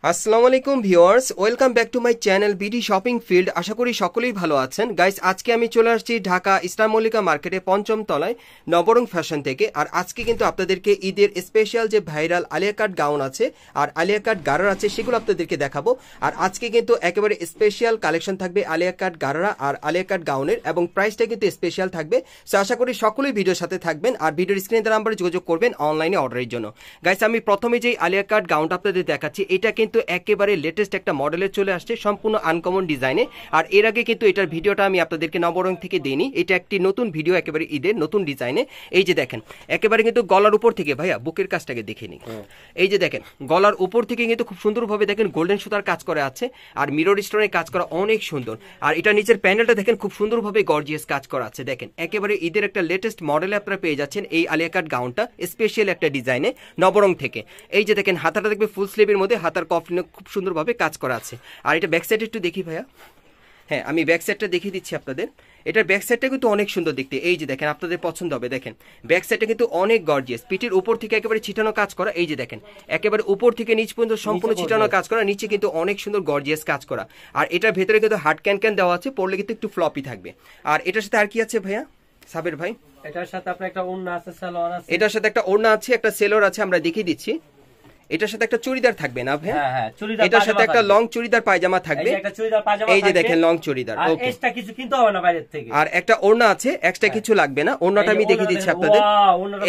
আসসালামু আলাইকুম viewers, welcome back to my channel BD shopping field. আশা করি সকলেই ভালো আছেন। গাইস, আজকে আমি চলে আসছি ঢাকা ইস্টার মল্লিকা মার্কেটে পঞ্চম তলায় নবরং ফ্যাশন থেকে। আর আজকে কিন্তু আপনাদেরকে ঈদের স্পেশাল যে ভাইরাল আলিয়া কাট গাউন আছে আর আলিয়া কাট গারারা আছে সেগুলো আপনাদেরকে দেখাবো। আর আজকে কিন্তু একেবারে স্পেশাল কালেকশন থাকবে আলিয়া কাট গারারা আর আলিয়া কাট গাউনের, এবং প্রাইসটা কিন্তু স্পেশাল থাকবে। সো আশা করি সকলেই ভিডিওর সাথে থাকবেন আর ভিডিওর স্ক্রিনে নাম্বারে যোগাযোগ করবেন অনলাইনে অর্ডারের জন্য। গাইস, আমি প্রথমে যে আলিয়া কাট গাউনটা আপনাদের দেখাচ্ছি, এটা কিন্তু একেবারে লেটেস্ট একটা মডেলে চলে আসছে, সম্পূর্ণ আনকমন ডিজাইনে। আর এর আগে কিন্তু এটার ভিডিওটা আমি আপনাদেরকে নবরং থেকে দিইনি, এটা একটি নতুন ভিডিও, একেবারে ঈদের নতুন ডিজাইনে। এই যে দেখেন, একেবারে কিন্তু গলার উপর থেকে, ভাইয়া বুকের কাজটাকে দেখে নিই। এই যে দেখেন, গলার উপর থেকে কিন্তু খুব সুন্দরভাবে দেখেন গোল্ডেন সুতার কাজ করা আছে আর মিরর স্টোনের কাজ করা অনেক সুন্দর। আর এটা নিচের প্যানেলটা দেখেন খুব সুন্দরভাবে গর্জিয়াস কাজ করা আছে। দেখেন একেবারে ঈদের একটা লেটেস্ট মডেলে আপনারা পেয়ে যাচ্ছেন এই আলিয়া কাট গাউনটা স্পেশাল একটা ডিজাইনে নবরং থেকে। এই যে দেখেন, হাতাটা দেখবে ফুল স্লিভের মধ্যে, হাতার কফলিনে খুব সুন্দরভাবে কাজ করা আছে। আর এটা ব্যাক সাইড একটু দেখি ভাইয়া। হ্যাঁ, আমি ব্যাক সাইডটা দেখিয়ে দিচ্ছি আপনাদের। এটার ব্যাক সাইডটা কিন্তু অনেক সুন্দর দেখতে। এই যে দেখেন, আপনাদের পছন্দ হবে। দেখেন ব্যাক সাইডটা কিন্তু অনেক গর্জিয়াস, পিঠের উপর থেকে একেবারে ছিটানো কাজ করা। এই যে দেখেন, একেবারে উপর থেকে নিচ পর্যন্ত সম্পূর্ণ ছিটানো কাজ করা, নিচে কিন্তু অনেক সুন্দর গর্জিয়াস কাজ করা। আর এটার ভেতরে কিন্তু হার্ড ক্যান দেওয়া আছে, পরলে কিন্তু একটু ফ্লপি থাকবে। আর এটার সাথে আর কি আছে ভাইয়া, সাবের ভাই? এটার সাথে আপনার একটা ওড়না আছে, সালোয়ার আছে। এটার সাথে একটা ওড়না আছে, একটা সেলোয়ার আছে, আমরা দেখিয়ে দিচ্ছি। এটার সাথে একটা চুড়িদার থাকবে না ভাই? হ্যাঁ, চুড়িদার। এটার সাথে একটা লং চুড়িদার পায়জামা থাকবে। একটা চুড়িদার পায়জামা, এই যে দেখেন লং চুড়িদার। ওকে, এক্সট্রা কিছু কিনতে হবে না বাইরে থেকে। আর একটা ওড়না আছে, এক্সট্রা কিছু লাগবে না। ওড়নাটা আমি দেখিয়ে দিচ্ছি আপনাদের।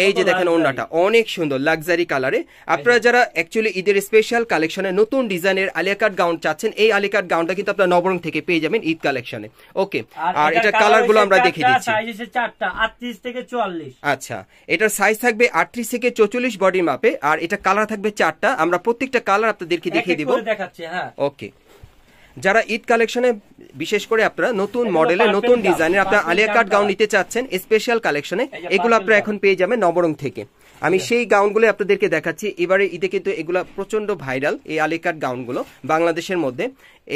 এই যে দেখেন, ওড়নাটা অনেক সুন্দর লাক্সারি কালারে। আপনারা যারা অ্যাকচুয়ালি ঈদের স্পেশাল কালেকশনে নতুন ডিজাইনের আলিয়া কাট গাউন চাচ্ছেন, এই আলিয়া কাট গাউনটা কিন্তু আপনারা নবরং থেকে পেয়ে যাবেন ঈদ কালেকশনে। ওকে, আর এটা কালার গুলো আমরা দেখিয়ে দিচ্ছি। সাইজ আছে চারটা, 38 থেকে 44। আচ্ছা, এটার সাইজ থাকবে 38 থেকে 44 বডির মাপে। আর এটা কালার থাকবে চারটা, আমরা প্রত্যেকটা কালার আপনাদেরকে দেখিয়ে দিব। ওকে, যারা ঈদ কালেকশনে বিশেষ করে আপনারা নতুন মডেলে নতুন ডিজাইনের আপনারা আলিয়া কাট গাউন নিতে চাচ্ছেন স্পেশাল কালেকশনে, এগুলো আপনারা এখন পেয়ে যাবেন নবরং থেকে। আমি সেই গাউনগুলো আপনাদেরকে দেখাচ্ছি। এবারে ঈদে কিন্তু এগুলা প্রচন্ড ভাইরাল, এই আলিয়া কাট গাউনগুলো বাংলাদেশের মধ্যে।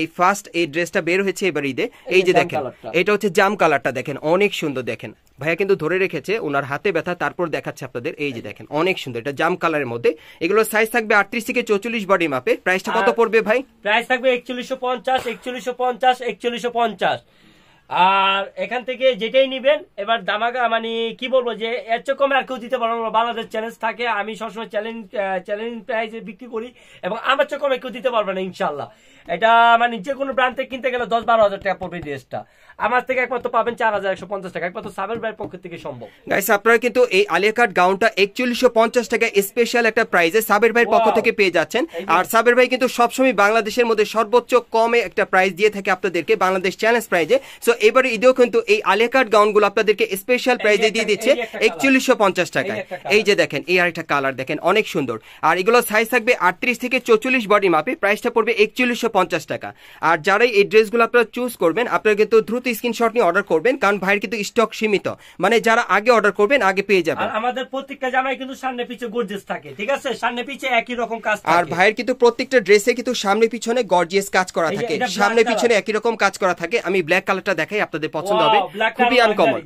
এই ফার্স্ট এই ড্রেসটা বের হয়েছে এবার ঈদে। এই যে দেখেন, এটা হচ্ছে জাম কালারটা, দেখেন অনেক সুন্দর। দেখেন ভাইয়া কিন্তু ধরে রেখেছে, ওনার হাতে ব্যথা, তারপর দেখাচ্ছে আপনাদের। এই যে দেখেন অনেক সুন্দর, এটা জাম কালারের মধ্যে। এগুলো সাইজ থাকবে 38 থেকে 44 বডি মাপে। প্রাইসটা কত পড়বে ভাই? প্রাইস থাকবে 4150, 4150, 4150। আর এখান থেকে যেটাই নিবেন এবার দামাকা, মানে কি বলবো, যে এর চেয়ে কমে আর কেউ দিতে পারবো না। বাংলাদেশ চ্যালেঞ্জ থাকে, আমি সবসময় চ্যালেঞ্জ প্রাইসে বিক্রি করি, এবং আমার চেয়ে কমে কেউ দিতে পারবে না ইনশাল্লাহ। এটা মানে যে কোনো ব্র্যান্ড থেকে কিনতে গেলে 10-12 হাজার টাকা পড়বে ড্রেসটা, আমার থেকে একমাত্র পাবেন 4150 টাকা, একমাত্র সাবের ভাইয়ের পক্ষ থেকে সম্ভব। গাইস, আপনারা কিন্তু এই আলিয়া কাট গাউনটা 4150 টাকা স্পেশাল একটা প্রাইসে সাবের ভাইয়ের পক্ষ থেকে পেয়ে যাচ্ছেন। আর সাবের ভাই কিন্তু সবসময় বাংলাদেশের মধ্যে সর্বোচ্চ কমে একটা প্রাইস দিয়ে থাকে আপনাদেরকে, বাংলাদেশ চ্যালেঞ্জ প্রাইসে। সো এবারে ঈদেও কিন্তু এই আলিয়া কাট গাউনগুলো আপনাদেরকে স্পেশাল প্রাইসে দিয়ে দিচ্ছে 4150 টাকায়। এই যে দেখেন, এই আরেকটা কালার দেখেন অনেক সুন্দর। আর এগুলো সাইজ থাকবে 38 থেকে 44 বডি মাপে। প্রাইসটা পড়বে 4150 টাকা। আর যারাই এই ড্রেসগুলো আপনারা চুজ করবেন, আপনারা কিন্তু দ্রুত স্ক্রিনশট নিয়ে অর্ডার করবেন, কারণ ভাইয়ের কিন্তু স্টক সীমিত, মানে যারা আগে অর্ডার করবেন আগে পেয়ে যাবেন। আমাদের প্রত্যেকটা জামায় কিন্তু সামনে পিছে গর্জিয়াস থাকে, ঠিক আছে? সামনে পিছে একই রকম কাজ থাকে। আর ভাইয়ের কিন্তু প্রত্যেকটা ড্রেসে কিন্তু সামনে পিছনে গর্জিয়াস কাজ করা থাকে, সামনে পিছনে একই রকম কাজ করা থাকে। আমি ব্ল্যাক কালারটা দেখাই, আপনাদের পছন্দ হবে, খুবই আনকমন।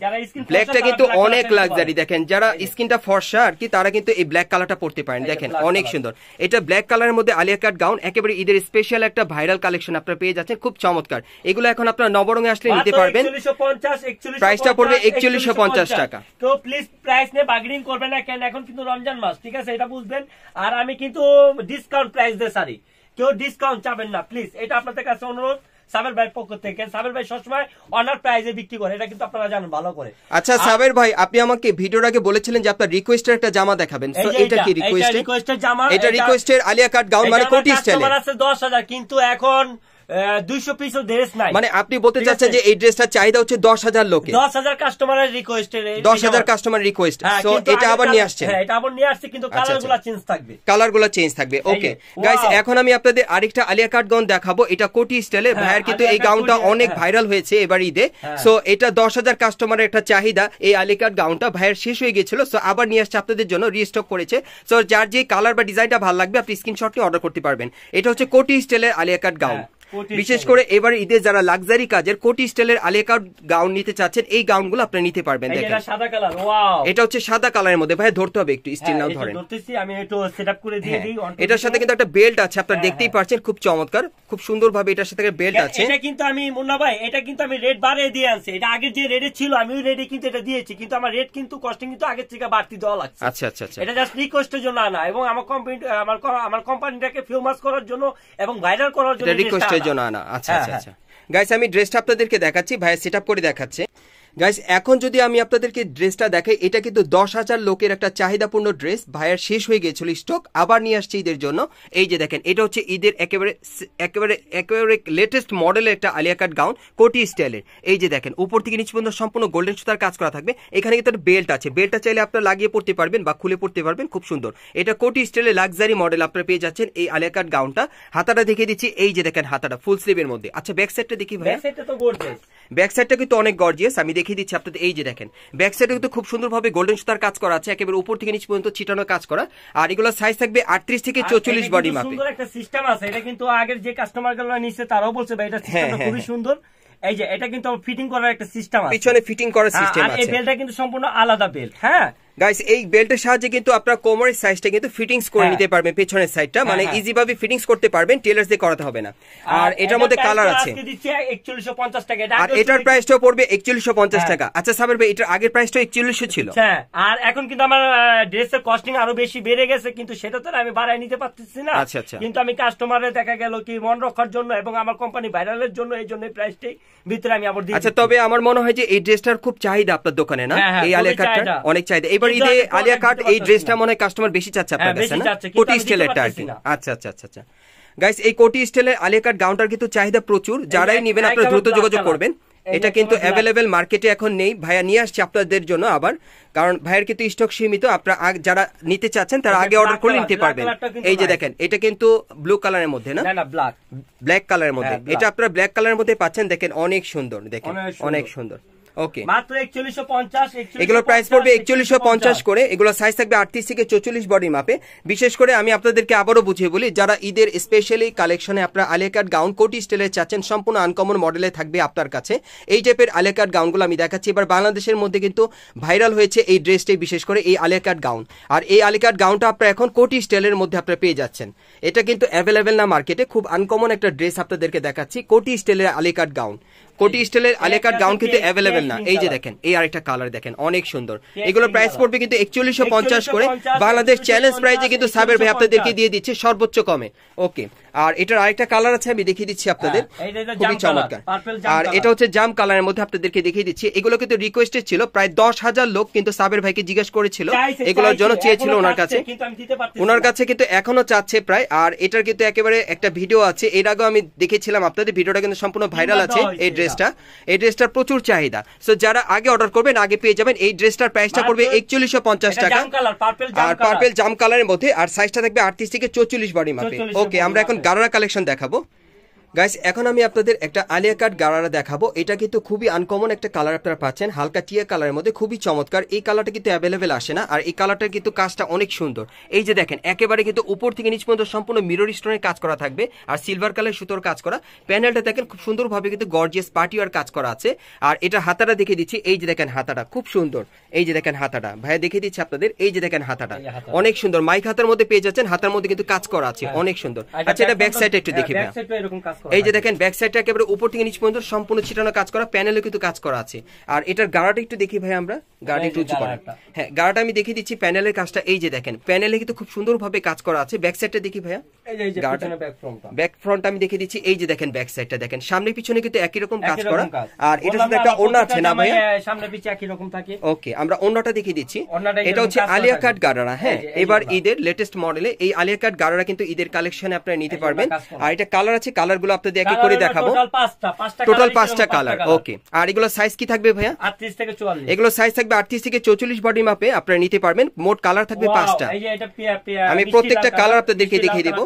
ব্ল্যাকটা কিন্তু অনেক লাক্সারি। দেখেন যারা স্কিনটা ফর্সা আর কি, তারা কিন্তু এই ব্ল্যাক কালারটা পড়তে পারেন। দেখেন অনেক সুন্দর, এটা ব্ল্যাক কালারের মধ্যে আলিয়া কাট গাউন, একেবারে ঈদের স্পেশাল একটা ভাইরাল কালেকশন আপনারা পেয়ে যাচ্ছেন, খুব চমৎকার। এগুলো এখন আপনারা নবরং এ আসলে নিতে পারবেন। প্রাইসটা পড়বে 4150 টাকা। তো প্লিজ প্রাইস নিয়ে বার্গেনিং করবেন না, কেন এখন কিন্তু রমজান মাস, ঠিক আছে? এটা বুঝবেন। আর আমি কিন্তু ডিসকাউন্ট প্রাইস দিয়ে সারি, কেউ ডিসকাউন্ট চাবেন না প্লিজ, এটা আপনাদের কাছে অনুরোধ। সাবের ভাইয়ের পক্ষ থেকে, সাবের ভাই সবসময় অনার প্রাইসে বিক্রি করে, এটা কিন্তু আপনারা জানেন ভালো করে। আচ্ছা সাবের ভাই, আপনি আমাকে ভিডিওর আগে বলেছিলেন যে আপনার রিকোয়েস্টের একটা জামা দেখাবেন, সো এটা কি রিকোয়েস্টের জামা? এটা রিকোয়েস্টের আলিয়া কাট গাউন, মানে কোটি স্টাইলে আছে 10,000, কিন্তু এখন 200 পিসও ড্রেস নাই। মানে আপনি বলতে চাচ্ছেন যে এই ড্রেসটা চাহিদা হচ্ছে 10,000 লোকে, 10,000 কাস্টমারের রিকোয়েস্টের, 10,000 কাস্টমার রিকোয়েস্ট। সো এটা আবার নিয়ে আসছে। হ্যাঁ, এটা আবার নিয়ে আসছে, কিন্তু কালারগুলো চেঞ্জ থাকবে, কালারগুলো চেঞ্জ থাকবে। ওকে গাইস, এখন আমি আপনাদের আরেকটা আলিয়া কাট গাউন দেখাবো, এটা কোটি স্টাইলে। ভাইয়ের কিন্তু এই গাউনটা অনেক ভাইরাল হয়েছে এবার ঈদে। সো এটা 10,000 কাস্টমারের একটা চাহিদা, এই আলিয়া কাট গাউনটা ভাইয়ের শেষ হয়ে গিয়েছিল, সো আবার নিয়ে আসছে আপনাদের জন্য, রিস্টক করেছে। সো যার যে কালার বা ডিজাইনটা ভালো লাগবে আপনি স্ক্রিনশট নিয়ে অর্ডার করতে পারবেন। এটা হচ্ছে কোটি স্টাইলের আলিয়া কাট গাউন। বিশেষ করে এবার ঈদে যারা লাক্সারি কাজের কোটি স্টাইলের আলিয়া কাট গাউন নিতে চাচ্ছেন, এই গাউনগুলো আপনারা নিতে পারবেন। দেখেন সাদা কালার, ওয়াও, এটা হচ্ছে সাদা কালারের মধ্যে। ভাই ধরতে হবে একটু, স্টিল নাও ধরেন, ধরতেছি আমি, একটু সেটআপ করে দিয়ে দিই। এটার সাথে কিন্তু একটা বেল্ট আছে, আপনারা দেখতেই পাচ্ছেন, খুব চমৎকার, খুব সুন্দরভাবে এটার সাথে বেল্ট আছে। এটা কিন্তু আমি মুন্না ভাই, এটা কিন্তু আমি রেট বাড়িয়ে দিয়ে আনছি। এটা আগের যে রেটে ছিল আমি ওই রেটে কিন্তু এটা দিয়েছি, কিন্তু আমার রেট কিন্তু কস্টিং কিন্তু আগের থেকে বাড়তি দেওয়া লাগছে। আচ্ছা আচ্ছা আচ্ছা, এটা জাস্ট রিকোয়েস্টের জন্য আনা, এবং আমার কোম্পানিটাকে ফেমাস করার জন্য এবং ভাইরাল করার জন্য, রিকোয়েস্টের জন্য আনা। আচ্ছা আচ্ছা আচ্ছা গাইস, আমি ড্রেসটা আপনাদেরকে দেখাচ্ছি, ভাই সেটআপ করে দেখাচ্ছে। গাইস এখন যদি আমি আপনাদেরকে ড্রেসটা দেখাই, এটা কিন্তু 10,000 লোকের একটা চাহিদাপূর্ণ ড্রেস, ভাইয়ের শেষ হয়ে গিয়েছিল স্টক, আবার নিয়ে আসছে ঈদের জন্য। এই যে দেখেন, এটা হচ্ছে ঈদের একেবারে একেবারে একেবারে লেটেস্ট মডেলের একটা আলিয়া কাট গাউন কোটি স্টাইলের। এই যে দেখেন, উপর থেকে নিচ পর্যন্ত সম্পূর্ণ গোল্ডেন সুতার কাজ করা থাকবে। এখানে কিন্তু একটা বেল্ট আছে, বেল্টটা চাইলে আপনারা লাগিয়ে পড়তে পারবেন বা খুলে পড়তে পারবেন, খুব সুন্দর। এটা কোটি স্টাইলের লাক্সারি মডেল আপনারা পেয়ে যাচ্ছেন এই আলিয়া কাট গাউনটা। হাতাটা দেখিয়ে দিচ্ছি, এই যে দেখেন হাতাটা ফুল স্লিভের মধ্যে। আচ্ছা ব্যাক সাইডটা দেখি ভাই, ব্যাক সাইডটা তো গর্জিয়াস, ব্যাক সাইডটা কিন্তু অনেক গর্জিয়াস, আমি দেখিয়ে দিচ্ছি আপনাদের। এই যে দেখেন, ব্যাক সাইডে কিন্তু খুব সুন্দরভাবে গোল্ডেন সুতার কাজ করা আছে, একেবারে উপর থেকে নিচ পর্যন্ত ছিটানো কাজ করা। আর এগুলো সাইজ থাকবে 38 থেকে 44 বডি মাপে। সুন্দর একটা সিস্টেম আছে, এটা কিন্তু আগের যে কাস্টমার গুলো নিচ্ছে তারাও বলছে ভাই এটা সিস্টেমটা খুবই সুন্দর। এই যে এটা কিন্তু ফিটিং করার একটা সিস্টেম আছে, পিছনে ফিটিং করার সিস্টেম আছে। এই বেল্টটা কিন্তু সম্পূর্ণ আলাদা বেল্ট। হ্যাঁ গাইস, এই বেল্টের সাহায্যে কিন্তু আপনারা কোমরের সাইজটা কিন্তু ফিটিংস করে নিতে পারবেন, পেছনের সাইডটা মানে ইজি ভাবে ফিটিংস করতে পারবেন, টেলার্স দিয়ে করাতে হবে না। আর এটার মধ্যে কালার আছে, আজকে দিচ্ছি 4150 টাকা। আর এটার প্রাইসটাও পড়বে 4150 টাকা। আচ্ছা সাবির ভাই, এটার আগের প্রাইসটা 4100 ছিল। হ্যাঁ, আর এখন কিন্তু আমার ড্রেসের কস্টিং আরো বেশি বেড়ে গেছে, কিন্তু সেটা তো আমি বাড়াই নিতে পারতেছি না। আচ্ছা আচ্ছা, কিন্তু আমি কাস্টমারের দেখা গেল কি মন রক্ষার জন্য এবং আমার কোম্পানি ভাইরালের জন্য এই জন্য প্রাইসটাই ভিতরে আমি আবার দিই। আচ্ছা, তবে আমার মনে হয় যে এই ড্রেসটার খুব চাহিদা আপনার দোকানে, না? এই আলিয়া কাটটার অনেক চাহিদা। এবার ঈদে আলিয়া কাট এই ড্রেসটা মনে হয় কাস্টমার বেশি চাচ্ছে আপনার কাছে, না? কোটি স্টাইলেরটা আর কি। আচ্ছা আচ্ছা আচ্ছা আচ্ছা গাইস, এই কোটি স্টাইলের আলিয়া কাট গাউনটার কিন্তু চাহিদা প্রচুর, যারাই নেবেন আপনারা দ্রুত যোগাযোগ করবেন। এটা কিন্তু অ্যাভেলেবেল মার্কেটে এখন নেই, ভাইয়া নিয়ে আসছে আপনাদের জন্য আবার, কারণ ভাইয়ের কিন্তু স্টক সীমিত। আপনারা যারা নিতে চাচ্ছেন তারা আগে অর্ডার করে নিতে পারবেন। এই যে দেখেন, এটা কিন্তু ব্লু কালারের মধ্যে, না ব্ল্যাক কালারের মধ্যে। এটা আপনারা ব্ল্যাক কালারের মধ্যে পাচ্ছেন, দেখেন অনেক সুন্দর, দেখেন অনেক সুন্দর। ওকে, মাত্র 4150। এগুলোর প্রাইস পড়বে 4150 করে। এগুলো সাইজ থাকবে 38 থেকে 44 বডি মাপে। বিশেষ করে আমি আপনাদেরকে আবারও বুঝিয়ে বলি, যারা ঈদের স্পেশালি কালেকশনে আপনারা আলিয়া কাট গাউন কোটি স্টাইলে চাচ্ছেন, সম্পূর্ণ আনকমন মডেলে থাকবে আপনার কাছে এই টাইপের আলিয়া কাট গাউনগুলো আমি দেখাচ্ছি। এবার বাংলাদেশের মধ্যে কিন্তু ভাইরাল হয়েছে এই ড্রেসটাই, বিশেষ করে এই আলিয়া কাট গাউন। আর এই আলিয়া কাট গাউনটা আপনারা এখন কোটি স্টাইলের মধ্যে আপনারা পেয়ে যাচ্ছেন। এটা কিন্তু অ্যাভেলেবেল না মার্কেটে, খুব আনকমন একটা ড্রেস আপনাদেরকে দেখাচ্ছি, কোটি স্টাইলের আলিয়া কাট গাউন। কোটি স্টাইলের আলিয়া কাট গাউন কিন্তু অ্যাভেলেবেল না। এই যে দেখেন, এই আরেকটা কালার দেখেন, অনেক সুন্দর। এগুলোর প্রাইস পড়বে কিন্তু 4150 করে। বাংলাদেশ চ্যালেঞ্জ প্রাইজে কিন্তু সাবের ভাই আপনাদেরকে দিয়ে দিচ্ছে সর্বোচ্চ কমে। ওকে, আর এটার আরেকটা কালার আছে, আমি দেখিয়ে দিচ্ছি আপনাদের, খুবই চমৎকার। আর এটা হচ্ছে জাম কালারের মধ্যে আপনাদেরকে দেখিয়ে দিচ্ছি। এগুলো কিন্তু রিকোয়েস্টেড ছিল, প্রায় 10,000 লোক কিন্তু সাবের ভাইকে জিজ্ঞেস করেছিল, এগুলোর জন্য চেয়েছিল ওনার কাছে, ওনার কাছে কিন্তু এখনো চাচ্ছে প্রায়। আর এটার কিন্তু একেবারে একটা ভিডিও আছে, এর আগেও আমি দেখেছিলাম আপনাদের, ভিডিওটা কিন্তু সম্পূর্ণ ভাইরাল আছে। এই ড্রেসটার প্রচুর চাহিদা, সো যারা আগে অর্ডার করবেন আগে পেয়ে যাবেন। এই ড্রেসটার প্রাইসটা পড়বে 4150 টাকা, আর পার্পল জাম কালারের মধ্যে, আর সাইজটা থাকবে 38 থেকে 44 বডি মাপে। ওকে, আমরা এখন গারারা কালেকশন দেখাবো। গাইস, এখন আমি আপনাদের একটা আলিয়া কাট গারারা দেখাবো। এটা কিন্তু খুবই আনকমন একটা কালার আপনারা পাচ্ছেন, হালকা টিয়া কালারের মধ্যে, খুবই চমৎকার। এই কালারটা কিন্তু অ্যাভেলেবেল আসে না, আর এই কালারটার কিন্তু কাজটা অনেক সুন্দর। এই যে দেখেন, একেবারে কিন্তু উপর থেকে নিচ পর্যন্ত সম্পূর্ণ মিরর স্টোনের কাজ করা থাকবে, আর সিলভার কালার সুতোর কাজ করা। প্যানেলটা দেখেন খুব সুন্দরভাবে কিন্তু গর্জিয়াস পার্টিওয়ার কাজ করা আছে। আর এটা হাতাটা দেখে দিচ্ছি, এই যে দেখেন হাতাটা খুব সুন্দর। এই যে দেখেন হাতাটা, ভাইয়া দেখে দিচ্ছি আপনাদের, এই যে দেখেন হাতাটা অনেক সুন্দর, মাইক হাতার মধ্যে পেয়ে যাচ্ছেন, হাতার মধ্যে কিন্তু কাজ করা আছে, অনেক সুন্দর। আচ্ছা, এটা ব্যাক সাইডটা একটু দেখি ভাইয়া। এই যে দেখেন, ব্যাক সাইডটা একেবারে উপর থেকে নিচ পর্যন্ত সম্পূর্ণ ছিটানো কাজ করা, প্যানেলে কিন্তু কাজ করা আছে। আর এটার গাড়াটা একটু দেখি ভাই, আমরা গাড়া একটু উঁচু করা, হ্যাঁ গাড়াটা আমি দেখিয়ে দিচ্ছি, প্যানেলের কাজটা। এই যে দেখেন, প্যানেলে কিন্তু খুব সুন্দরভাবে কাজ করা আছে। ব্যাক সাইডটা দেখি ভাইয়া, ব্যাক ফ্রন্ট আমি দেখিয়ে দিচ্ছি। এই যে দেখেন, ব্যাক সাইডটা দেখেন, সামনে পিছনে কিন্তু একই রকম কাজ করা। আর এটার সাথে একটা ওড়না আছে না ভাইয়া, সামনে পিছনে একই রকম থাকে। ওকে, আমরা ওড়নাটা দেখিয়ে দিচ্ছি। এটা হচ্ছে আলিয়া কাট গারারা। হ্যাঁ, এবার ঈদের লেটেস্ট মডেলে এই আলিয়া কাট গারারা কিন্তু ঈদের কালেকশনে আপনারা নিতে পারবেন। আর এটা কালার আছে, কালারগুলো আপনাদের এক এক করে দেখাবো। টোটাল 5টা কালার। ওকে, আর এগুলো সাইজ কি থাকবে ভাইয়া? 38 থেকে 44। এগুলো সাইজ থাকবে 38 থেকে 44 বডি মাপে আপনারা নিতে পারবেন। মোট কালার থাকবে 5টা। আমি প্রত্যেকটা কালার আপনাদেরকে দেখিয়ে দেব।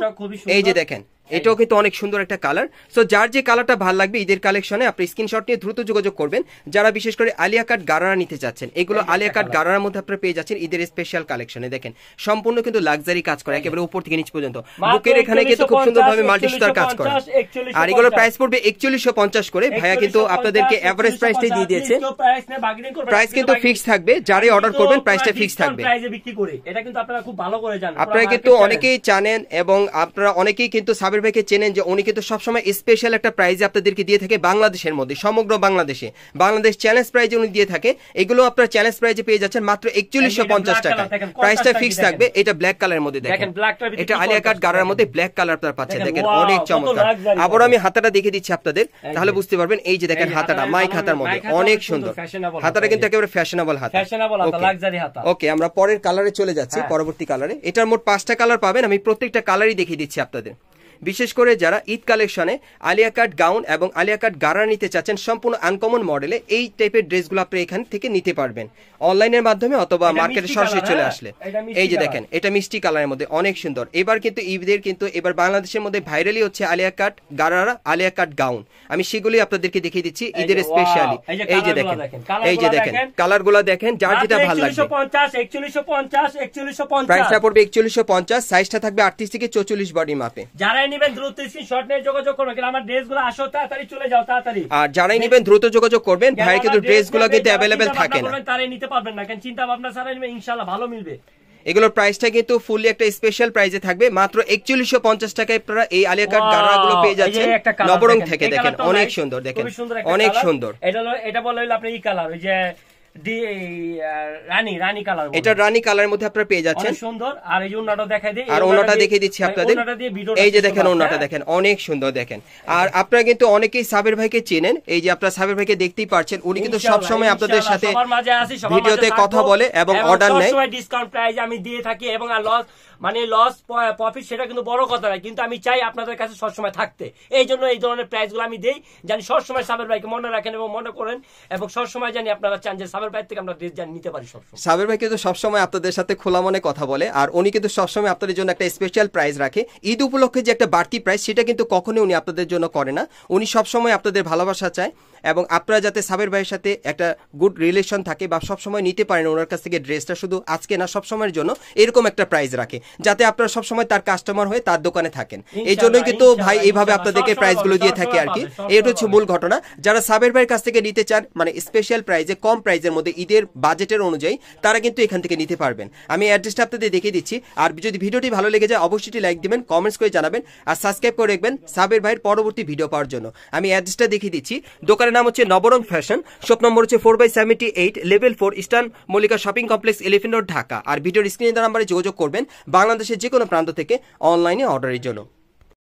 এই যে দেখেন, এটাও কিন্তু অনেক সুন্দর একটা কালার। সো যার যে কালারটা ভালো লাগবে ঈদের কালেকশনে আপনি স্ক্রিনশট নিয়ে দ্রুত যোগাযোগ করবেন। যারা বিশেষ করে আলিয়া কাট গারারা নিতে চাচ্ছেন, এগুলো আলিয়া কাট গারারার মধ্যে আপনারা পেয়ে যাচ্ছেন ঈদের স্পেশাল কালেকশনে। দেখেন সম্পূর্ণ কিন্তু লাক্সারি কাজ করে একেবারে উপর থেকে নিচ পর্যন্ত। বুকের এখানে কিন্তু খুব সুন্দরভাবে মাল্টি স্টার কাজ করে। আর এগুলোর প্রাইস পড়বে 4150 করে। ভাইয়া কিন্তু আপনাদেরকে এভারেজ প্রাইসটাই দিয়ে দিয়েছে, প্রাইস কিন্তু ফিক্স থাকবে। যারাই অর্ডার করবেন প্রাইসটা ফিক্স থাকবে। এটা কিন্তু আপনারা খুব ভালো করে জানেন, আপনারা কিন্তু অনেকেই জানেন এবং আপনারা অনেকেই কিন্তু সাবির ভাইকে চেনেন যে উনি কিন্তু সবসময় স্পেশাল একটা প্রাইজে আপনাদেরকে দিয়ে থাকে বাংলাদেশের মধ্যে, সমগ্র বাংলাদেশে বাংলাদেশ চ্যালেঞ্জ প্রাইজে উনি দিয়ে থাকে। এগুলো আপনারা চ্যালেঞ্জ প্রাইজে পেয়ে যাচ্ছেন মাত্র 4150 টাকা। প্রাইসটা ফিক্স থাকবে। এটা ব্ল্যাক কালারের মধ্যে দেখেন, এটা আলিয়া কাট গারার মধ্যে ব্ল্যাক কালার আপনারা পাচ্ছেন। দেখেন অনেক চমৎকার। আবার আমি হাতাটা দেখে দিচ্ছি আপনাদের, তাহলে বুঝতে পারবেন। এই যে দেখেন হাতাটা মাইক হাতার মধ্যে অনেক সুন্দর। হাতাটা কিন্তু একেবারে ফ্যাশনেবল হাতা, লাক্সারি হাতা। ওকে, আমরা পরের কালারে চলে যাচ্ছি, পরবর্তী কালারে। এটার মোট 5টা কালার পাবেন, আমি প্রত্যেকটা কালারই দেখিয়ে দিচ্ছি আপনাদের। বিশেষ করে যারা ঈদ কালেকশনে আলিয়া কাট গাউন এবং আলিয়া কাট গারা নিতে চাচ্ছেন সম্পূর্ণ আনকমন মডেলে, এই টাইপের ড্রেসগুলো আপনি এখান থেকে নিতে পারবেন অনলাইনের মাধ্যমে অথবা মার্কেটে সরাসরি চলে আসলে। এই যে দেখেন এটা মিষ্টি কালারের মধ্যে অনেক সুন্দর। এবার কিন্তু ঈদের কিন্তু এবার বাংলাদেশের মধ্যে ভাইরালি হচ্ছে আলিয়া কাট গারারা, আলিয়া কাট গাউন। আমি সেগুলি আপনাদেরটা দেখিয়ে দিচ্ছি ঈদের স্পেশালি। এই যে দেখেন, এই যে দেখেন কালারগুলো দেখেন, যার যেটা ভালো লাগবে। 4150 প্রাইসটা পড়বে 4150, সাইজটা থাকবে 38 থেকে 44 বডি মাপে। যারাই নেবেন দ্রুত স্ক্রিনশট নিয়ে যোগাযোগ করবেন, কারণ আমার ড্রেসগুলো আসো তাড়াতাড়ি চলে যাও তাড়াতাড়ি। আর যারাই নেবেন দ্রুত যোগাযোগ করবেন, ভাই কিন্তু ড্রেসগুলো কিন্তু अवेलेबल থাকে না, তারাই নিতে পারবেন না, কারণ চিন্তা ভাবনা ছাড়া নেবেন ইনশাআল্লাহ ভালো মিলবে। এগুলোর প্রাইসটা কিন্তু ফুললি একটা স্পেশাল প্রাইসে থাকবে, মাত্র 4150 টাকায় আপনারা এই আলিয়া কাট গারাগুলো পেয়ে যাচ্ছেন নবরং থেকে। দেখেন অনেক সুন্দর, দেখেন অনেক সুন্দর। এটা বলে হলো আপনি এই কালার, ওই যে রানী কালার, এটা রানী কালারের মধ্যে আপনারা পেয়ে যাচ্ছেন, সুন্দর। আর এই যে ওন্নাটা দেখাই দেই, আর ওন্নাটা দেখিয়ে দিচ্ছি আপনাদের। এই যে দেখেন ওন্নাটা দেখেন অনেক সুন্দর দেখেন। আর আপনারা কিন্তু অনেকেই সাবির ভাইকে চেনেন, এই যে আপনারা সাবির ভাইকে দেখতেই পাচ্ছেন, উনি কিন্তু সব সময় আপনাদের সাথে ভিডিওতে কথা বলে এবং অর্ডার নেয়। সবসময় ডিসকাউন্ট প্রাইস আমি দিয়ে থাকি, এবং আর লস প্রফিট সেটা কিন্তু বড় কথা নয়, কিন্তু আমি চাই আপনাদের কাছে সবসময় থাকতে। এই জন্য এই ধরনের প্রাইসগুলো আমি দেই, জানি সবসময় সাবির ভাইকে মনে রাখেন এবং মনে করেন, এবং সবসময় জানি আপনারা চান যে সাবির ভাই থেকে আমরা ড্রেস জানি নিতে পারি সবসময়। সাবির ভাই কিন্তু সবসময় আপনাদের সাথে খোলা মনে কথা বলে, আর উনি কিন্তু সবসময় আপনাদের জন্য একটা স্পেশাল প্রাইস রাখে। ঈদ উপলক্ষে যে একটা বাড়তি প্রাইস সেটা কিন্তু কখনোই উনি আপনাদের জন্য করে না। উনি সবসময় আপনাদের ভালোবাসা চায় এবং আপনারা যাতে সাবির ভাইয়ের সাথে একটা গুড রিলেশন থাকে বা সবসময় নিতে পারেন ওনার কাছ থেকে ড্রেসটা, শুধু আজকে না সবসময়ের জন্য এরকম একটা প্রাইস রাখে, যাতে আপনারা সবসময় তার কাস্টমার হয়ে তার দোকানে থাকেন। এই জন্যই কিন্তু ভাই এইভাবে আপনাদেরকে প্রাইসগুলো দিয়ে থাকে আর কি। এটা হচ্ছে মূল ঘটনা। যারা সাবির ভাইয়ের কাছ থেকে নিতে চান মানে স্পেশাল প্রাইসে, কম প্রাইসের মধ্যে ঈদের বাজেটের অনুযায়ী, তারা কিন্তু এখান থেকে নিতে পারবেন। আমি অ্যাড্রেসটা আপনাদের দেখিয়ে দিচ্ছি। আর যদি ভিডিওটি ভালো লেগে যায় অবশ্যই লাইক দিবেন, কমেন্টস করে জানাবেন, আর সাবস্ক্রাইব করে রাখবেন সাবির ভাইয়ের পরবর্তী ভিডিও পাওয়ার জন্য। আমি অ্যাড্রেসটা দেখিয়ে দিচ্ছি। দোকানের নাম হচ্ছে নবরং ফ্যাশন, শপ নম্বর হচ্ছে 4/78, level 4, eastern Mallika shopping complex, elephant road, Dhaka. আর ভিডিওর স্ক্রিনে নাম্বারে যোগাযোগ করবেন বাংলাদেশের যে কোনো প্রান্ত থেকে অনলাইনে অর্ডারের জন্য।